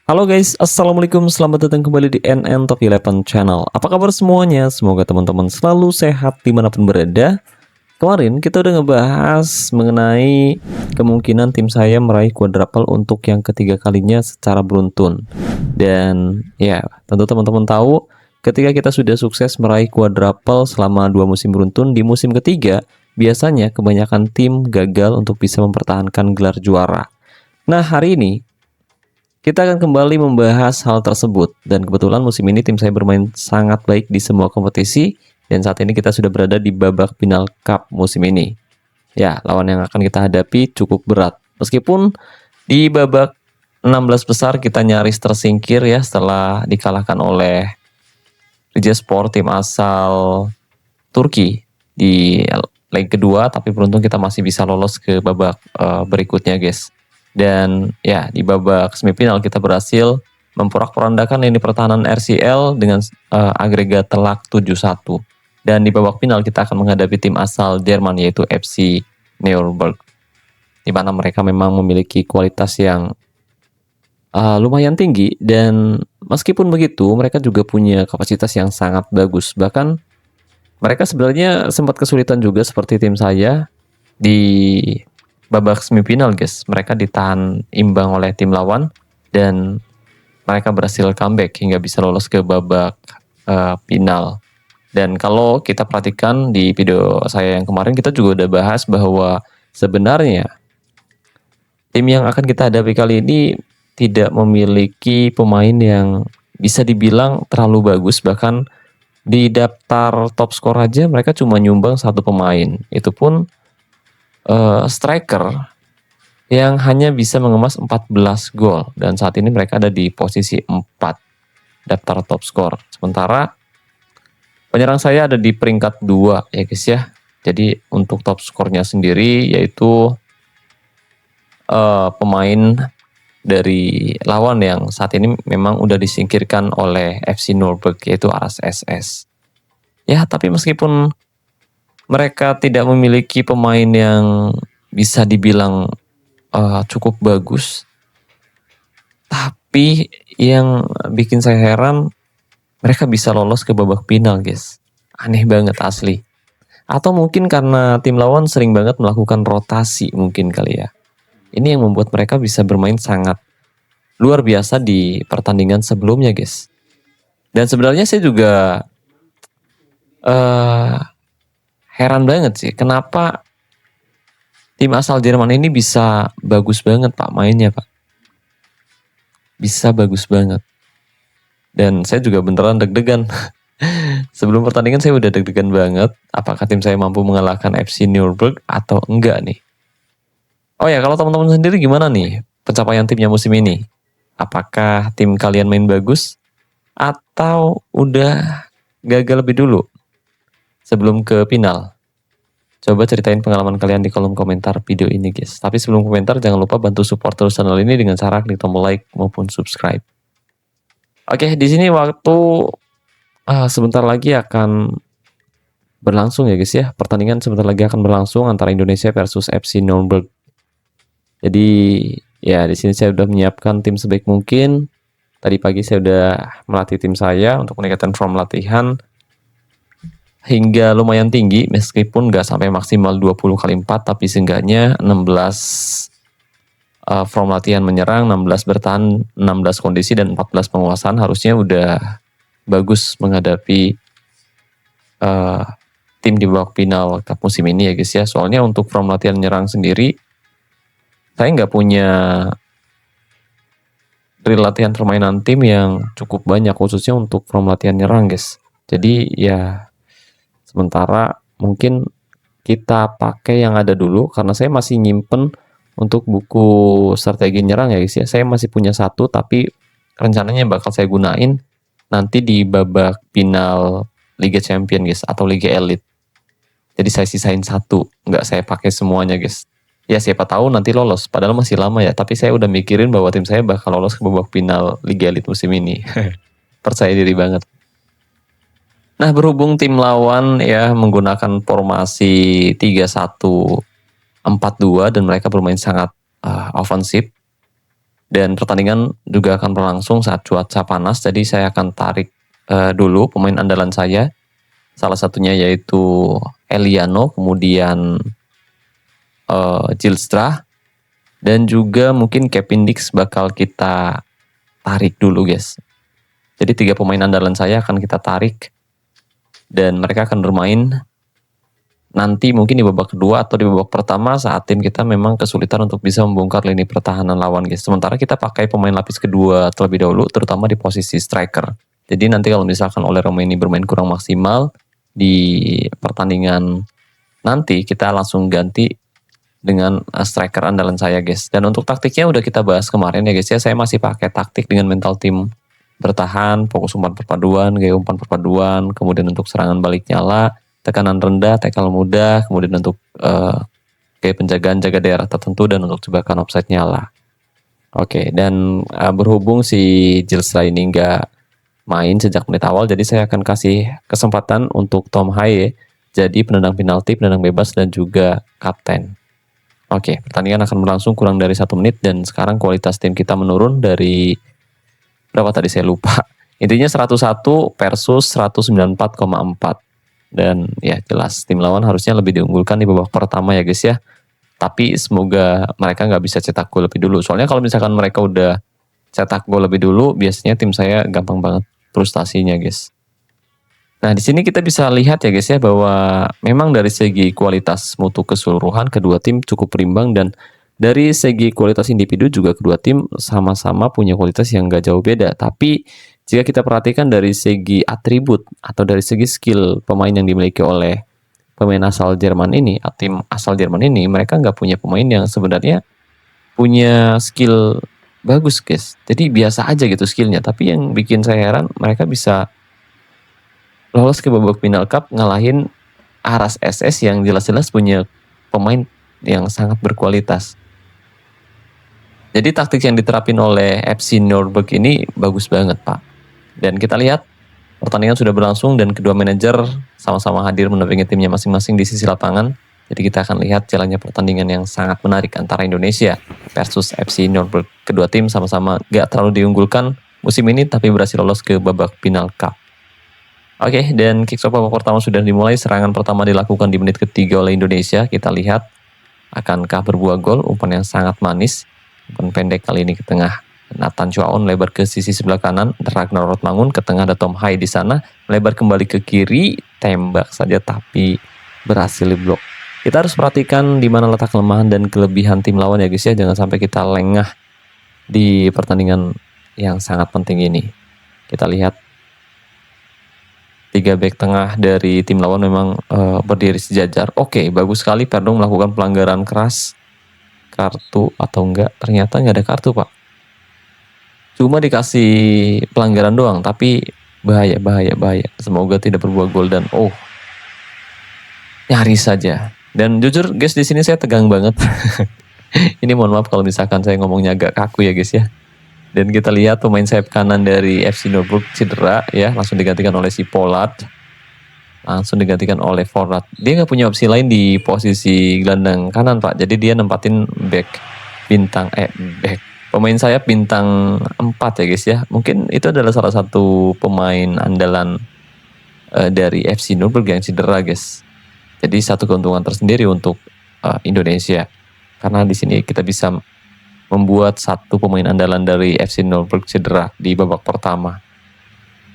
Halo guys, assalamualaikum, selamat datang kembali di NN Top 11 Channel. Apa kabar semuanya? Semoga teman-teman selalu sehat dimanapun berada. Kemarin kita udah ngebahas mengenai kemungkinan tim saya meraih quadruple untuk yang ketiga kalinya secara beruntun. Dan ya, tentu teman-teman tahu ketika kita sudah sukses meraih quadruple selama 2 musim beruntun, di musim ketiga biasanya kebanyakan tim gagal untuk bisa mempertahankan gelar juara. Nah, hari ini kita akan kembali membahas hal tersebut, dan kebetulan musim ini tim saya bermain sangat baik di semua kompetisi, dan saat ini kita sudah berada di babak final cup musim ini. Ya, lawan yang akan kita hadapi cukup berat. Meskipun di babak 16 besar kita nyaris tersingkir ya setelah dikalahkan oleh Rijespor, tim asal Turki di leg kedua, tapi beruntung kita masih bisa lolos ke babak berikutnya guys. Dan ya di babak semifinal kita berhasil memporak-porandakan lini pertahanan RCL dengan agregat telak 7-1. Dan di babak final kita akan menghadapi tim asal Jerman yaitu FC Nuremberg, di mana mereka memang memiliki kualitas yang lumayan tinggi, dan meskipun begitu mereka juga punya kapasitas yang sangat bagus. Bahkan mereka sebenarnya sempat kesulitan juga seperti tim saya di babak semifinal guys. Mereka ditahan imbang oleh tim lawan dan mereka berhasil comeback hingga bisa lolos ke babak final. Dan kalau kita perhatikan di video saya yang kemarin, kita juga udah bahas bahwa sebenarnya tim yang akan kita hadapi kali ini tidak memiliki pemain yang bisa dibilang terlalu bagus. Bahkan di daftar top skor aja mereka cuma nyumbang 1 pemain. Itu pun striker yang hanya bisa mengemas 14 gol, dan saat ini mereka ada di posisi 4 daftar top skor. Sementara penyerang saya ada di peringkat 2 ya guys ya. Jadi untuk top skornya sendiri yaitu pemain dari lawan yang saat ini memang udah disingkirkan oleh FC Nuremberg yaitu AS SS. Ya, tapi meskipun mereka tidak memiliki pemain yang bisa dibilang cukup bagus, tapi yang bikin saya heran mereka bisa lolos ke babak final guys. Aneh banget asli. Atau mungkin karena tim lawan sering banget melakukan rotasi mungkin kali ya. Ini yang membuat mereka bisa bermain sangat luar biasa di pertandingan sebelumnya guys. Dan sebenarnya saya juga heran banget sih kenapa tim asal Jerman ini bisa bagus banget pak mainnya pak. Bisa bagus banget. Dan saya juga beneran deg-degan. Sebelum pertandingan saya udah deg-degan banget. Apakah tim saya mampu mengalahkan FC Nuremberg atau enggak nih? Oh ya, kalau teman-teman sendiri gimana nih pencapaian timnya musim ini? Apakah tim kalian main bagus? Atau udah gagal lebih dulu sebelum ke final? Coba ceritain pengalaman kalian di kolom komentar video ini guys. Tapi sebelum komentar jangan lupa bantu support terus channel ini dengan cara klik tombol like maupun subscribe. Oke, di sini waktu sebentar lagi akan berlangsung ya guys ya. Pertandingan sebentar lagi akan berlangsung antara Indonesia versus FC Nuremberg. Jadi ya di sini saya udah menyiapkan tim sebaik mungkin. Tadi pagi saya udah melatih tim saya untuk meningkatkan form latihan hingga lumayan tinggi, meskipun nggak sampai maksimal 20 kali 4, tapi seenggaknya 16 form latihan menyerang, 16 bertahan, 16 kondisi, dan 14 penguasaan harusnya udah bagus menghadapi tim di babak final cup musim ini ya guys ya. Soalnya untuk form latihan menyerang sendiri saya nggak punya drill latihan permainan tim yang cukup banyak khususnya untuk form latihan nyerang guys. Jadi ya sementara mungkin kita pakai yang ada dulu, karena saya masih nyimpen untuk buku strategi nyerang ya guys ya. Saya masih punya 1, tapi rencananya bakal saya gunain nanti di babak final Liga Champion guys, atau Liga Elite. Jadi saya sisain 1, nggak saya pakai semuanya guys. Ya siapa tahu nanti lolos, padahal masih lama ya. Tapi saya udah mikirin bahwa tim saya bakal lolos ke babak final Liga Elite musim ini. Percaya diri banget. Nah, berhubung tim lawan ya menggunakan formasi 3-1-4-2 dan mereka bermain sangat ofensif. Dan pertandingan juga akan berlangsung saat cuaca panas, jadi saya akan tarik dulu pemain andalan saya. Salah satunya yaitu Eliano, kemudian Zylstra, dan juga mungkin Kevin Dix bakal kita tarik dulu guys. Jadi 3 pemain andalan saya akan kita tarik, dan mereka akan bermain nanti mungkin di babak kedua atau di babak pertama saat tim kita memang kesulitan untuk bisa membongkar lini pertahanan lawan guys. Sementara kita pakai pemain lapis kedua terlebih dahulu, terutama di posisi striker. Jadi nanti kalau misalkan oleh Roma ini bermain kurang maksimal di pertandingan nanti, kita langsung ganti dengan striker andalan saya guys. Dan untuk taktiknya udah kita bahas kemarin ya guys ya. Saya masih pakai taktik dengan mental tim bertahan, fokus umpan perpaduan, gaya umpan perpaduan, kemudian untuk serangan balik nyala, tekanan rendah, tackle mudah, kemudian untuk gaya penjagaan jaga daerah tertentu, dan untuk jebakan offside nyala. Oke, dan berhubung si Zylstra ini nggak main sejak menit awal, jadi saya akan kasih kesempatan untuk Tom Haye jadi penendang penalti, penendang bebas, dan juga kapten. Oke, pertandingan akan berlangsung kurang dari 1 menit, dan sekarang kualitas tim kita menurun dari berapa tadi saya lupa. Intinya 101 versus 194,4. Dan ya jelas tim lawan harusnya lebih diunggulkan di babak pertama ya guys ya. Tapi semoga mereka nggak bisa cetak gol lebih dulu. Soalnya kalau misalkan mereka udah cetak gol lebih dulu, biasanya tim saya gampang banget frustasinya guys. Nah di sini kita bisa lihat ya guys ya, bahwa memang dari segi kualitas mutu keseluruhan kedua tim cukup berimbang, dan dari segi kualitas individu juga kedua tim sama-sama punya kualitas yang nggak jauh beda. Tapi jika kita perhatikan dari segi atribut atau dari segi skill pemain yang dimiliki oleh pemain asal Jerman ini, tim asal Jerman ini, mereka nggak punya pemain yang sebenarnya punya skill bagus guys. Jadi biasa aja gitu skillnya. Tapi yang bikin saya heran, mereka bisa lolos ke babak final cup ngalahin Aras SS yang jelas-jelas punya pemain yang sangat berkualitas. Jadi taktik yang diterapin oleh FC Nürnberg ini bagus banget Pak. Dan kita lihat pertandingan sudah berlangsung dan kedua manajer sama-sama hadir mendampingi timnya masing-masing di sisi lapangan. Jadi kita akan lihat jalannya pertandingan yang sangat menarik antara Indonesia versus FC Nürnberg. Kedua tim sama-sama gak terlalu diunggulkan musim ini, tapi berhasil lolos ke babak final cup. Oke, dan kick-off babak pertama sudah dimulai. Serangan pertama dilakukan di menit ketiga oleh Indonesia. Kita lihat akankah berbuah gol. Umpan yang sangat manis, umpan pendek kali ini ke tengah. Nathan Chuaon lebar ke sisi sebelah kanan, Ragnar Rotmangun ke tengah, ada Tom Haye di sana, lebar kembali ke kiri, tembak saja tapi berhasil diblok. Kita harus perhatikan di mana letak kelemahan dan kelebihan tim lawan ya guys ya, jangan sampai kita lengah di pertandingan yang sangat penting ini. Kita lihat 3 bek tengah dari tim lawan memang berdiri sejajar. Oke, bagus sekali Perdong melakukan pelanggaran keras. Kartu atau enggak? Ternyata nggak ada kartu Pak. Cuma dikasih pelanggaran doang, tapi bahaya. Semoga tidak berbuah gol, dan nyaris saja. Dan jujur guys, di sini saya tegang banget. Ini mohon maaf kalau misalkan saya ngomongnya agak kaku ya guys ya. Dan kita lihat pemain sayap kanan dari FC Nürnberg cedera ya, langsung digantikan oleh si Pollard. Langsung digantikan oleh Forrat. Dia nggak punya opsi lain di posisi gelandang kanan Pak. Jadi dia nempatin back pemain sayap bintang 4 ya guys ya. Mungkin itu adalah salah satu pemain andalan dari FC Nürnberg yang cedera guys. Jadi satu keuntungan tersendiri untuk Indonesia. Karena di sini kita bisa membuat satu pemain andalan dari FC Nürnberg cedera di babak pertama.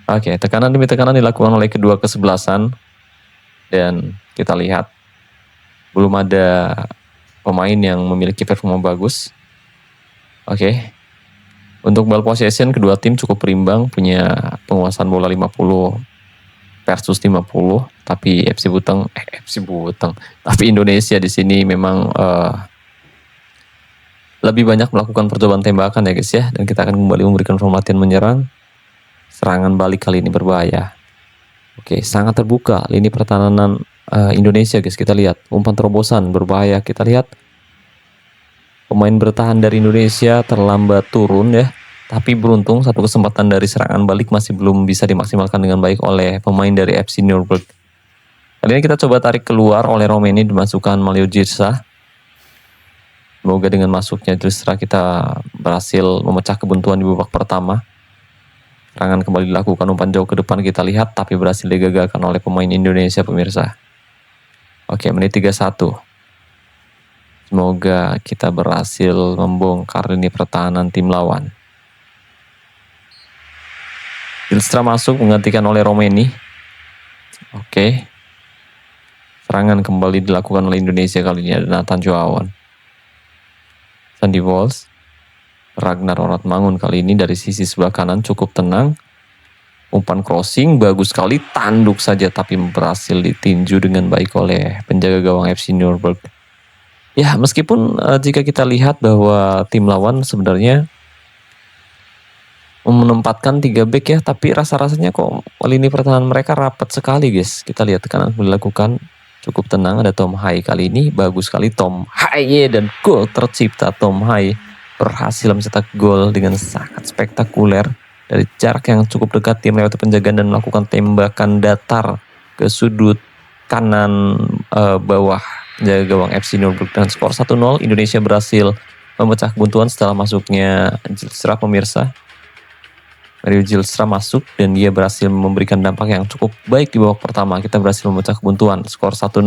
Oke, tekanan demi tekanan dilakukan oleh kedua kesebelasan. Dan kita lihat belum ada pemain yang memiliki performa bagus. Oke. Untuk ball possession kedua tim cukup berimbang, punya penguasaan bola 50 versus 50, tapi tapi Indonesia di sini memang lebih banyak melakukan percobaan tembakan ya guys ya, dan kita akan kembali memberikan latihan menyerang. Serangan balik kali ini berbahaya. Oke, sangat terbuka lini pertahanan Indonesia guys. Kita lihat umpan terobosan berbahaya. Kita lihat pemain bertahan dari Indonesia terlambat turun ya, tapi beruntung satu kesempatan dari serangan balik masih belum bisa dimaksimalkan dengan baik oleh pemain dari FC Nürnberg. Kali ini kita coba tarik keluar oleh Romeni, dimasukkan Mario Jirsa. Semoga dengan masuknya Julstra kita berhasil memecah kebuntuan di babak pertama. Serangan kembali dilakukan, umpan jauh ke depan kita lihat, tapi berhasil digagalkan oleh pemain Indonesia pemirsa. Oke, menit 31. Semoga kita berhasil membongkar lini pertahanan tim lawan. Julstra masuk menggantikan oleh Romeni. Oke. Serangan kembali dilakukan oleh Indonesia kali ini, ada Nathan Joawan. Sandy Walsh. Ragnar Oratmangun kali ini dari sisi sebelah kanan cukup tenang. Umpan crossing bagus sekali, tanduk saja tapi berhasil ditinju dengan baik oleh penjaga gawang FC Nuremberg. Ya, meskipun jika kita lihat bahwa tim lawan sebenarnya menempatkan 3 back ya, tapi rasa-rasanya kok lini pertahanan mereka rapat sekali guys. Kita lihat tekanan dilakukan cukup tenang, ada Tom Hai kali ini, bagus sekali Tom Hai dan gol tercipta. Tom Hai berhasil mencetak gol dengan sangat spektakuler dari jarak yang cukup dekat. Dia melewati penjagaan dan melakukan tembakan datar ke sudut kanan bawah penjaga gawang FC Nuremberg dan skor 1-0. Indonesia berhasil memecah kebuntuan setelah masuknya Julstra pemirsa. Mario Julstra masuk dan dia berhasil memberikan dampak yang cukup baik di babak pertama. Kita berhasil memecah kebuntuan, skor 1-0.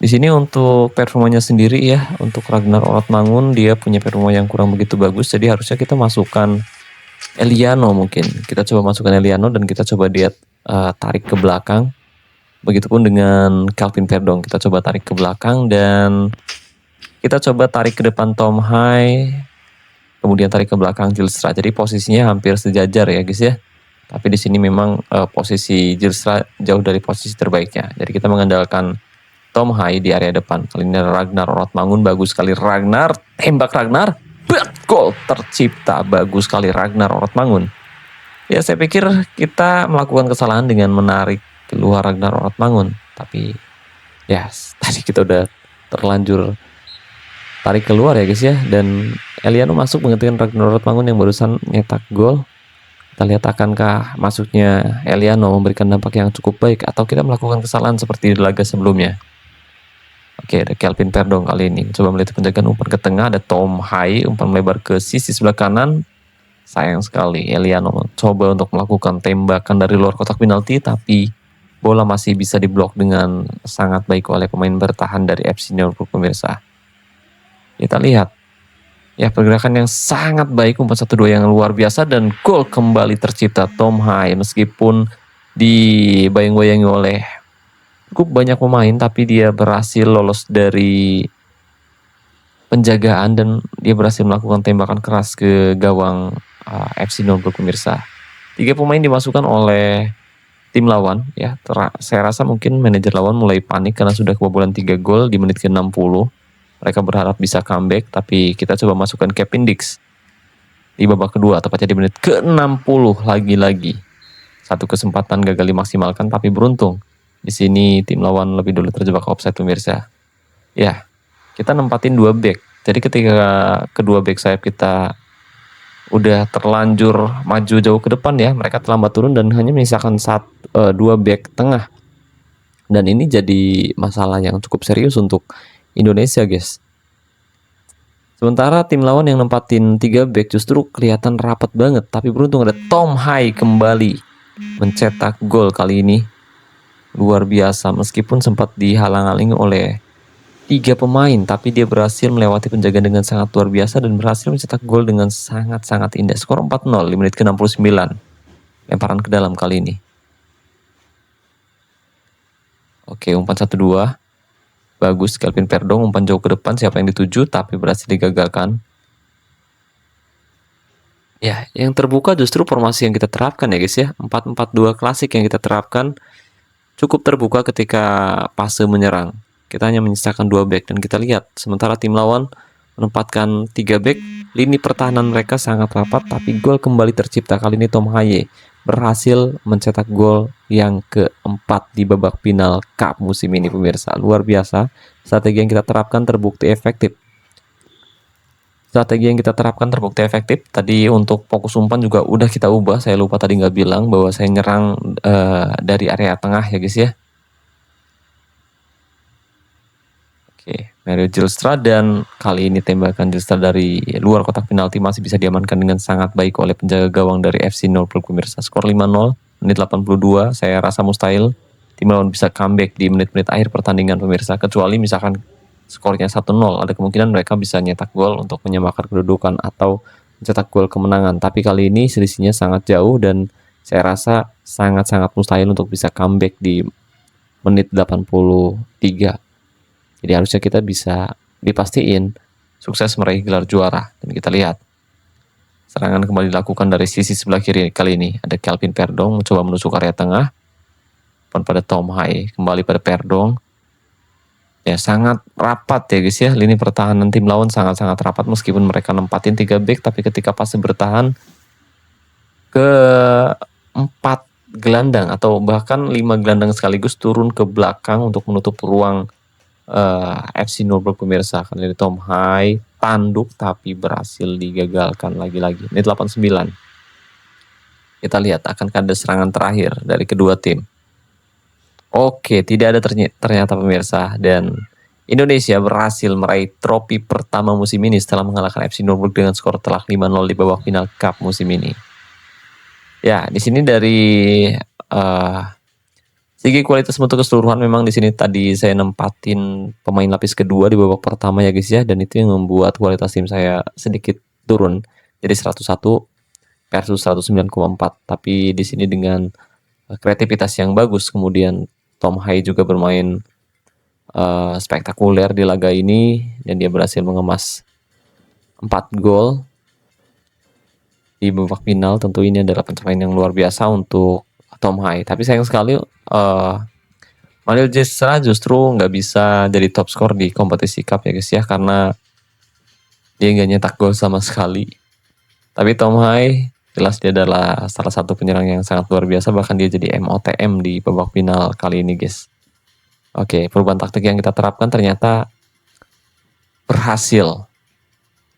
Di sini untuk performanya sendiri ya, untuk Ragnar Oratmangun dia punya performa yang kurang begitu bagus, jadi harusnya kita masukkan Eliano mungkin. Kita coba masukkan Eliano dan kita coba dia tarik ke belakang. Begitupun dengan Calvin Verdong, kita coba tarik ke belakang dan kita coba tarik ke depan Tom Hai, kemudian tarik ke belakang Julstra. Jadi posisinya hampir sejajar ya guys ya. Tapi di sini memang posisi Julstra jauh dari posisi terbaiknya. Jadi kita mengandalkan Tom Hai di area depan. Kali ini Ragnar Oratmangun, bagus sekali Ragnar, tembak Ragnar, gol tercipta, bagus sekali Ragnar Oratmangun. Ya saya pikir kita melakukan kesalahan dengan menarik keluar Ragnar Oratmangun, tapi ya tadi kita udah terlanjur tarik keluar ya guys ya, dan Eliano masuk menggantikan Ragnar Oratmangun yang barusan nyetak gol. Kita lihat akankah masuknya Eliano memberikan dampak yang cukup baik atau kita melakukan kesalahan seperti di laga sebelumnya. Oke, ada Calvin Verdong kali ini. Coba melihat penjagaan, umpan ke tengah, ada Tom Hai, umpan melebar ke sisi sebelah kanan. Sayang sekali, Eliano coba untuk melakukan tembakan dari luar kotak penalti, tapi bola masih bisa diblok dengan sangat baik oleh pemain bertahan dari FC Nuremberg pemirsa. Kita lihat, ya pergerakan yang sangat baik, umpan 1-2 yang luar biasa dan gol kembali tercipta Tom Hai. Meskipun dibayang-bayangi oleh cukup banyak pemain, tapi dia berhasil lolos dari penjagaan dan dia berhasil melakukan tembakan keras ke gawang FC Nuremberg pemirsa. 3 pemain dimasukkan oleh tim lawan ya. Saya rasa mungkin manajer lawan mulai panik karena sudah kebobolan 3 gol di menit ke-60. Mereka berharap bisa comeback, tapi kita coba masukkan Kevin Dix di babak kedua, tepatnya di menit ke-60 lagi-lagi. Satu kesempatan gagal dimaksimalkan, tapi beruntung di sini tim lawan lebih dulu terjebak offside pemirsa. Ya, kita nempatin 2 back. Jadi ketika kedua back sayap kita udah terlanjur maju jauh ke depan ya, mereka terlambat turun dan hanya menyisakan 2 back tengah. Dan ini jadi masalah yang cukup serius untuk Indonesia guys. Sementara tim lawan yang nempatin 3 back justru kelihatan rapat banget, tapi beruntung ada Tom Hai kembali mencetak gol kali ini. Luar biasa, meskipun sempat dihalang-halangi oleh 3 pemain, tapi dia berhasil melewati penjagaan dengan sangat luar biasa dan berhasil mencetak gol dengan sangat-sangat indah. Skor 4-0 di menit ke-69. Lemparan ke dalam kali ini. Oke, umpan 1-2. Bagus, Calvin Verdong, umpan jauh ke depan, siapa yang dituju, tapi berhasil digagalkan. Ya, yang terbuka justru formasi yang kita terapkan ya guys ya. 4-4-2 klasik yang kita terapkan cukup terbuka ketika fase menyerang. Kita hanya menyisakan 2 back dan kita lihat sementara tim lawan menempatkan 3 back, lini pertahanan mereka sangat rapat, tapi gol kembali tercipta. Kali ini Tom Hai berhasil mencetak gol yang keempat di babak final Cup musim ini pemirsa. Luar biasa, strategi yang kita terapkan terbukti efektif. Tadi untuk fokus umpan juga udah kita ubah. Saya lupa tadi nggak bilang bahwa saya nyerang dari area tengah ya guys ya. Oke, Mario Zylstra, dan kali ini tembakan Zylstra dari luar kotak penalti masih bisa diamankan dengan sangat baik oleh penjaga gawang dari FC Norfolk pemirsa. Skor 5-0, menit 82, saya rasa mustahil tim lawan bisa comeback di menit-menit akhir pertandingan pemirsa, kecuali misalkan skornya 1-0, ada kemungkinan mereka bisa nyetak gol untuk menyamakan kedudukan atau mencetak gol kemenangan. Tapi kali ini selisihnya sangat jauh dan saya rasa sangat-sangat mustahil untuk bisa comeback di menit 83. Jadi harusnya kita bisa dipastiin sukses meraih gelar juara. Dan kita lihat serangan kembali dilakukan dari sisi sebelah kiri kali ini. Ada Kelvin Perdong mencoba menusuk area tengah. Pada Tom Hai, kembali pada Perdong. Ya sangat rapat ya guys ya, lini pertahanan tim lawan sangat-sangat rapat meskipun mereka nempatin 3 back, tapi ketika fase bertahan ke 4 gelandang atau bahkan 5 gelandang sekaligus turun ke belakang untuk menutup ruang FC Norfolk pemirsa. Kali ini Tom Hai tanduk tapi berhasil digagalkan lagi-lagi. Menit 89. Kita lihat akan ada serangan terakhir dari kedua tim. Oke, tidak ada ternyata pemirsa, dan Indonesia berhasil meraih trofi pertama musim ini setelah mengalahkan FC Norfolk dengan skor telak 5-0 di babak final Cup musim ini. Ya, di sini dari segi kualitas untuk keseluruhan memang di sini tadi saya nempatin pemain lapis kedua di babak pertama ya guys ya, dan itu yang membuat kualitas tim saya sedikit turun jadi 101 versus 109,4. Tapi di sini dengan kreativitas yang bagus, kemudian Tom Hai juga bermain spektakuler di laga ini dan dia berhasil mengemas 4 gol di babak final. Tentu ini adalah pencapaian yang luar biasa untuk Tom Hai. Tapi sayang sekali Mario Zylstra justru nggak bisa jadi top skor di kompetisi Cup ya guys ya, karena dia nggak nyetak gol sama sekali. Tapi Tom Hai jelas dia adalah salah satu penyerang yang sangat luar biasa, bahkan dia jadi MOTM di babak final kali ini guys. Oke, perubahan taktik yang kita terapkan ternyata berhasil.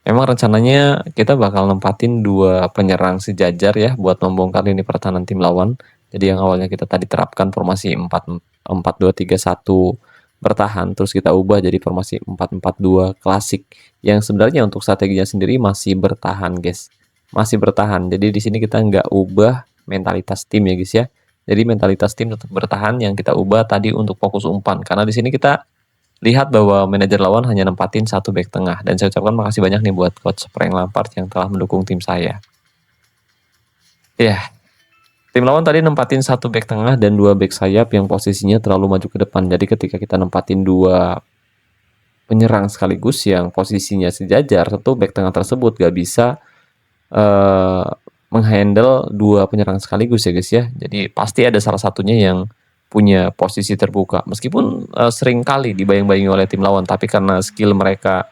Memang rencananya kita bakal nempatin 2 penyerang sejajar ya buat membongkar lini pertahanan tim lawan. Jadi yang awalnya kita tadi terapkan formasi 4-4-2-3-1 bertahan, terus kita ubah jadi formasi 4-4-2 klasik yang sebenarnya untuk strateginya sendiri masih bertahan guys. Masih bertahan. Jadi di sini kita nggak ubah mentalitas tim ya guys ya. Jadi mentalitas tim tetap bertahan, yang kita ubah tadi untuk fokus umpan. Karena di sini kita lihat bahwa manajer lawan hanya nempatin 1 back tengah, dan saya ucapkan makasih banyak nih buat coach Frank Lampard yang telah mendukung tim saya. Ya, tim lawan tadi nempatin 1 back tengah dan 2 back sayap yang posisinya terlalu maju ke depan. Jadi ketika kita nempatin 2 penyerang sekaligus yang posisinya sejajar, tentu back tengah tersebut gak bisa menghandle 2 penyerang sekaligus ya guys ya. Jadi pasti ada salah satunya yang punya posisi terbuka, meskipun sering kali dibayang-bayangi oleh tim lawan, tapi karena skill mereka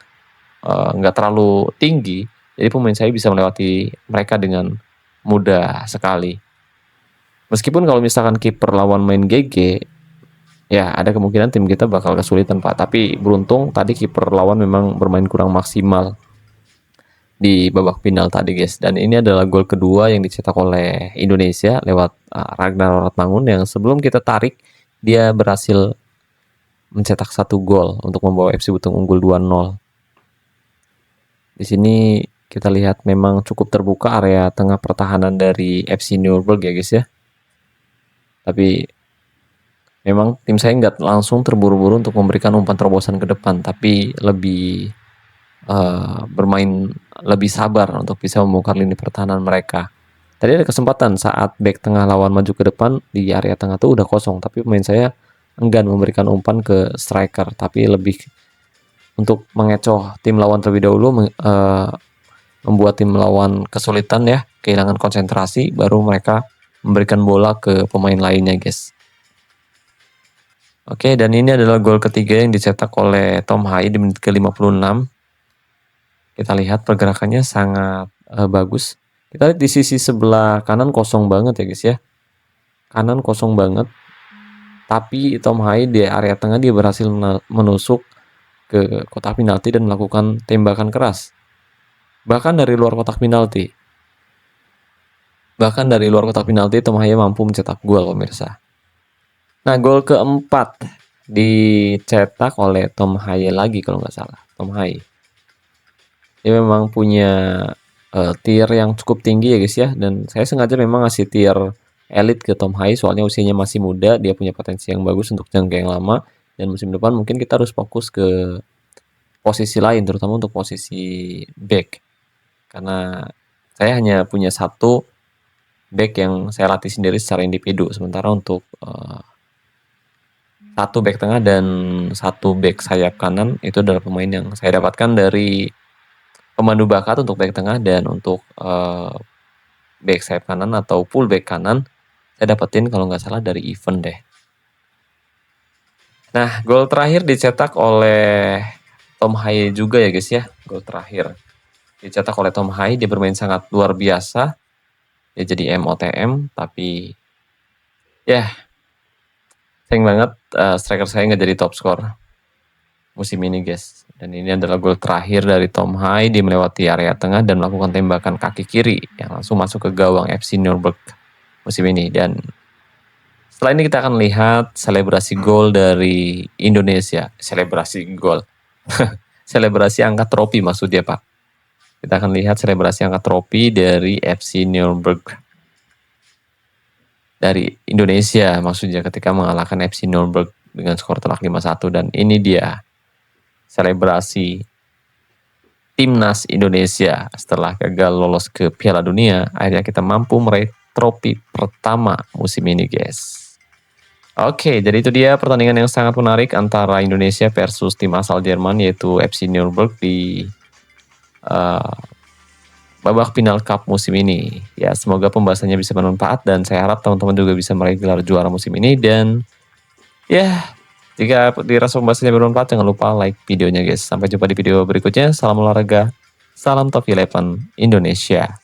nggak terlalu tinggi, jadi pemain saya bisa melewati mereka dengan mudah sekali. Meskipun kalau misalkan kiper lawan main GG, ya ada kemungkinan tim kita bakal kesulitan Pak. Tapi beruntung tadi kiper lawan memang bermain kurang maksimal di babak final tadi guys. Dan ini adalah gol kedua yang dicetak oleh Indonesia lewat Ragnar Ratmangun, yang sebelum kita tarik dia berhasil mencetak 1 gol untuk membawa FC Butung unggul 2-0. Di sini kita lihat memang cukup terbuka area tengah pertahanan dari FC Norfolk ya guys ya. Tapi memang tim saya nggak langsung terburu-buru untuk memberikan umpan terobosan ke depan, tapi lebih bermain lebih sabar untuk bisa membongkar lini pertahanan mereka. Tadi ada kesempatan saat back tengah lawan maju ke depan, di area tengah tuh udah kosong, tapi pemain saya enggan memberikan umpan ke striker, tapi lebih untuk mengecoh tim lawan terlebih dahulu, membuat tim lawan kesulitan ya, kehilangan konsentrasi, baru mereka memberikan bola ke pemain lainnya guys. Oke, dan ini adalah gol ketiga yang dicetak oleh Tom Hai di menit ke-56. Kita lihat pergerakannya sangat bagus. Kita lihat di sisi sebelah kanan kosong banget ya guys ya. Kanan kosong banget. Tapi Tom Hai di area tengah dia berhasil menusuk ke kotak penalti dan melakukan tembakan keras. Bahkan dari luar kotak penalti. Tom Hai mampu mencetak gol pemirsa. Nah, gol keempat dicetak oleh Tom Haye lagi kalau nggak salah. Tom Haye. Dia memang punya tier yang cukup tinggi ya guys ya, dan saya sengaja memang ngasih tier elit ke Tom Haye soalnya usianya masih muda, dia punya potensi yang bagus untuk jangka yang lama, dan musim depan mungkin kita harus fokus ke posisi lain, terutama untuk posisi back, karena saya hanya punya satu back yang saya latih sendiri secara individu, sementara untuk satu back tengah dan satu back sayap kanan itu adalah pemain yang saya dapatkan dari pemandu bakat untuk back tengah, dan untuk back sayap kanan atau full back kanan saya dapetin kalau nggak salah dari event deh. Nah, gol terakhir dicetak oleh Tom Haye juga ya guys ya. Gol terakhir dicetak oleh Tom Haye, dia bermain sangat luar biasa. Dia jadi MOTM, tapi ya sayang banget striker saya nggak jadi top score musim ini guys. Dan ini adalah gol terakhir dari Tom Haye. Dia melewati area tengah dan melakukan tembakan kaki kiri yang langsung masuk ke gawang FC Nuremberg musim ini. Dan setelah ini kita akan lihat selebrasi gol dari Indonesia. Selebrasi gol. Selebrasi angkat trofi maksudnya Pak. Kita akan lihat selebrasi angkat trofi dari FC Nuremberg. Dari Indonesia maksudnya ketika mengalahkan FC Nuremberg dengan skor telak 5-1. Dan ini dia selebrasi timnas Indonesia setelah gagal lolos ke Piala Dunia. Akhirnya kita mampu meraih trofi pertama musim ini guys. Oke, jadi itu dia pertandingan yang sangat menarik antara Indonesia versus tim asal Jerman yaitu FC Nuremberg di babak final Cup musim ini. Ya, semoga pembahasannya bisa bermanfaat dan saya harap teman-teman juga bisa meraih gelar juara musim ini. Dan ya, jika dirasa pembahasannya bermanfaat, jangan lupa like videonya guys. Sampai jumpa di video berikutnya. Salam olahraga, salam Top 11 Indonesia.